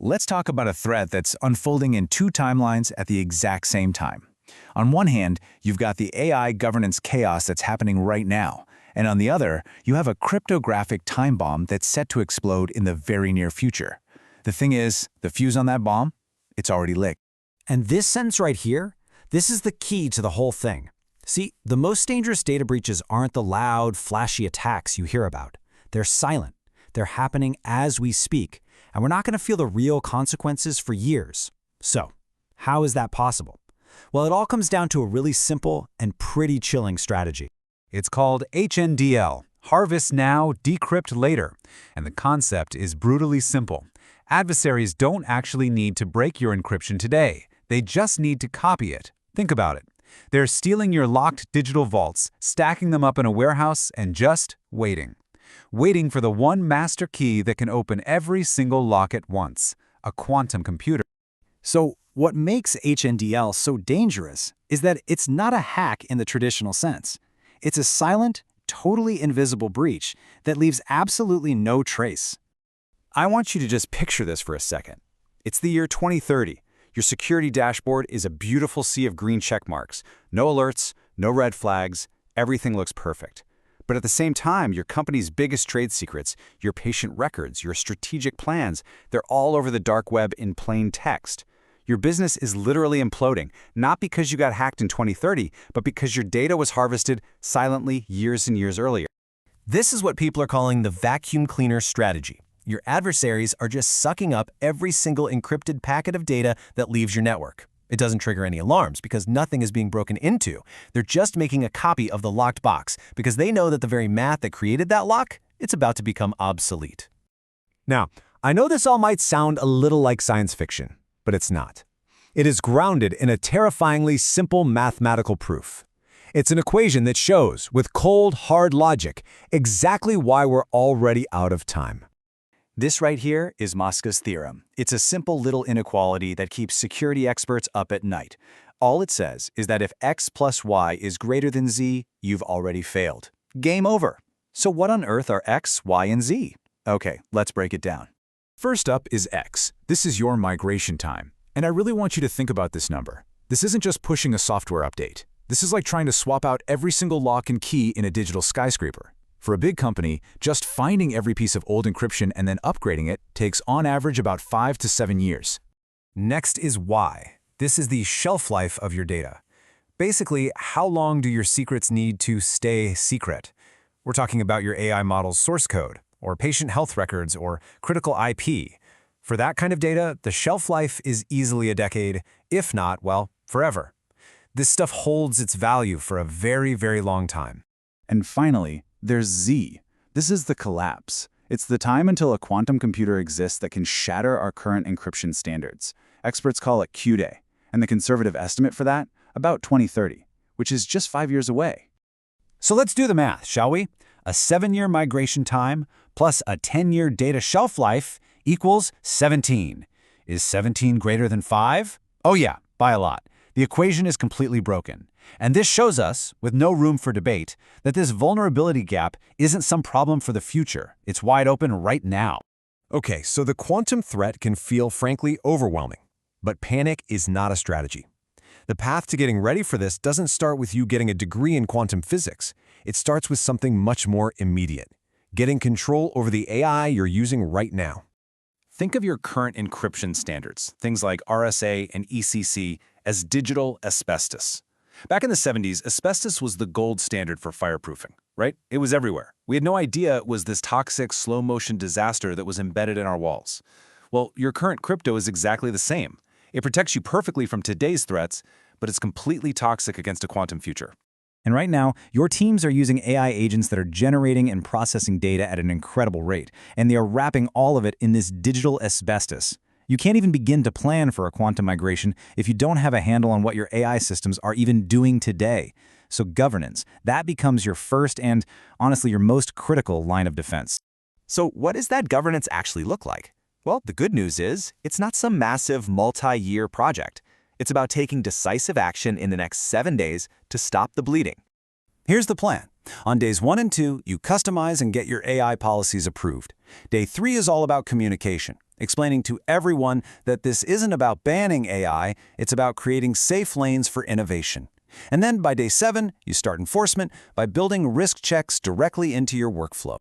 Let's talk about a threat that's unfolding in two timelines at the exact same time. On one hand, you've got the AI governance chaos that's happening right now, and on the other, you have a cryptographic time bomb that's set to explode in the very near future. The thing is, the fuse on that bomb, it's already lit. And this sentence right here, this is the key to the whole thing. See, the most dangerous data breaches aren't the loud, flashy attacks you hear about. They're silent. They're happening as we speak, and we're not going to feel the real consequences for years. So, how is that possible? Well, it all comes down to a really simple and pretty chilling strategy. It's called HNDL, Harvest Now, Decrypt Later, and the concept is brutally simple. Adversaries don't actually need to break your encryption today. They just need to copy it. Think about it. They're stealing your locked digital vaults, stacking them up in a warehouse, and just waiting. Waiting for the one master key that can open every single lock at once, a quantum computer. So, what makes HNDL so dangerous is that it's not a hack in the traditional sense. It's a silent, totally invisible breach that leaves absolutely no trace. I want you to just picture this for a second. It's the year 2030. Your security dashboard is a beautiful sea of green check marks. No alerts, no red flags, everything looks perfect. But at the same time, your company's biggest trade secrets, your patient records, your strategic plans, they're all over the dark web in plain text. Your business is literally imploding, not because you got hacked in 2030, but because your data was harvested silently years and years earlier. This is what people are calling the vacuum cleaner strategy. Your adversaries are just sucking up every single encrypted packet of data that leaves your network. It doesn't trigger any alarms because nothing is being broken into. They're just making a copy of the locked box because they know that the very math that created that lock, it's about to become obsolete. Now, I know this all might sound a little like science fiction, but it's not. It is grounded in a terrifyingly simple mathematical proof. It's an equation that shows, with cold, hard logic, exactly why we're already out of time. This right here is Mosca's theorem. It's a simple little inequality that keeps security experts up at night. All it says is that if x plus y is greater than z, you've already failed. Game over. So what on earth are x, y, and z? Okay, let's break it down. First up is X. This is your migration time. And I really want you to think about this number. This isn't just pushing a software update. This is like trying to swap out every single lock and key in a digital skyscraper. For a big company, just finding every piece of old encryption and then upgrading it takes on average about 5 to 7 years. Next is Y. This is the shelf life of your data. Basically, how long do your secrets need to stay secret? We're talking about your AI model's source code, or patient health records, or critical IP. For that kind of data, the shelf life is easily a decade, if not, well, forever. This stuff holds its value for a very, very long time. And finally, there's Z. This is the collapse. It's the time until a quantum computer exists that can shatter our current encryption standards. Experts call it Q-Day, and the conservative estimate for that, about 2030, which is just 5 years away. So let's do the math, shall we? A 7-year migration time plus a 10-year data shelf life equals 17. Is 17 greater than 5? Oh yeah, by a lot. The equation is completely broken. And this shows us, with no room for debate, that this vulnerability gap isn't some problem for the future. It's wide open right now. Okay, so the quantum threat can feel frankly overwhelming. But panic is not a strategy. The path to getting ready for this doesn't start with you getting a degree in quantum physics. It starts with something much more immediate. Getting control over the AI you're using right now. Think of your current encryption standards, things like RSA and ECC, as digital asbestos. Back in the 70s, asbestos was the gold standard for fireproofing, right? It was everywhere. We had no idea it was this toxic, slow-motion disaster that was embedded in our walls. Well, your current crypto is exactly the same. It protects you perfectly from today's threats, but it's completely toxic against a quantum future. And right now, your teams are using AI agents that are generating and processing data at an incredible rate, and they are wrapping all of it in this digital asbestos. You can't even begin to plan for a quantum migration if you don't have a handle on what your AI systems are even doing today. So governance, that becomes your first and, honestly, your most critical line of defense. So what does that governance actually look like? Well, the good news is, it's not some massive multi-year project. It's about taking decisive action in the next 7 days to stop the bleeding. Here's the plan. On days 1 and 2, you customize and get your AI policies approved. Day 3 is all about communication. explaining to everyone that this isn't about banning AI, it's about creating safe lanes for innovation. And then by day 7, you start enforcement by building risk checks directly into your workflow.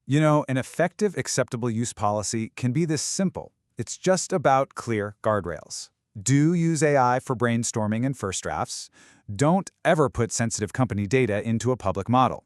You know, an effective acceptable use policy can be this simple. It's just about clear guardrails. Do use AI for brainstorming and first drafts. Don't ever put sensitive company data into a public model.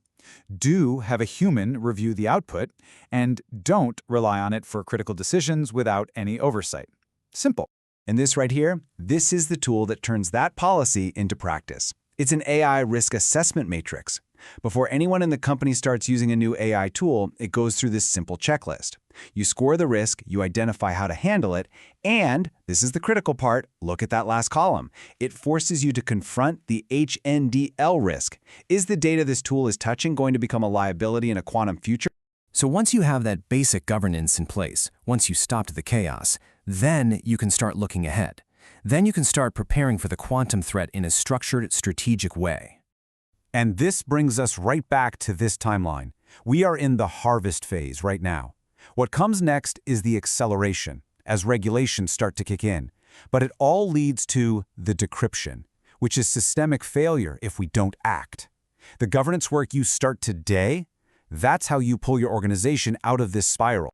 Do have a human review the output, and don't rely on it for critical decisions without any oversight. Simple. And this right here, this is the tool that turns that policy into practice. It's an AI risk assessment matrix. Before anyone in the company starts using a new AI tool, it goes through this simple checklist. You score the risk, you identify how to handle it, and, this is the critical part, look at that last column. It forces you to confront the HNDL risk. Is the data this tool is touching going to become a liability in a quantum future? So once you have that basic governance in place, once you stopped the chaos, then you can start looking ahead. Then you can start preparing for the quantum threat in a structured, strategic way. And this brings us right back to this timeline. We are in the harvest phase right now. What comes next is the acceleration, as regulations start to kick in. But it all leads to the decryption, which is systemic failure if we don't act. The governance work you start today, that's how you pull your organization out of this spiral.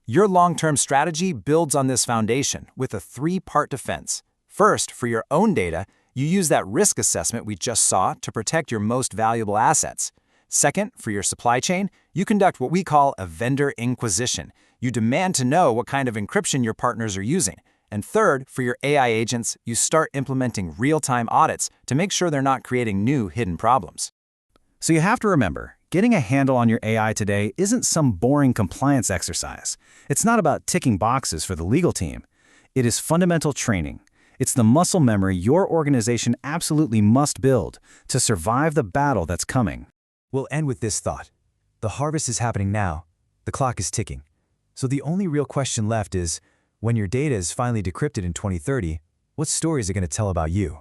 Your long-term strategy builds on this foundation with a 3-part defense. First, for your own data, you use that risk assessment we just saw to protect your most valuable assets. Second, for your supply chain, you conduct what we call a vendor inquisition. You demand to know what kind of encryption your partners are using. And third, for your AI agents, you start implementing real-time audits to make sure they're not creating new hidden problems. So you have to remember, getting a handle on your AI today isn't some boring compliance exercise. It's not about ticking boxes for the legal team. It is fundamental training. It's the muscle memory your organization absolutely must build to survive the battle that's coming. We'll end with this thought. The harvest is happening now. The clock is ticking. So the only real question left is, when your data is finally decrypted in 2030, what story is it going to tell about you?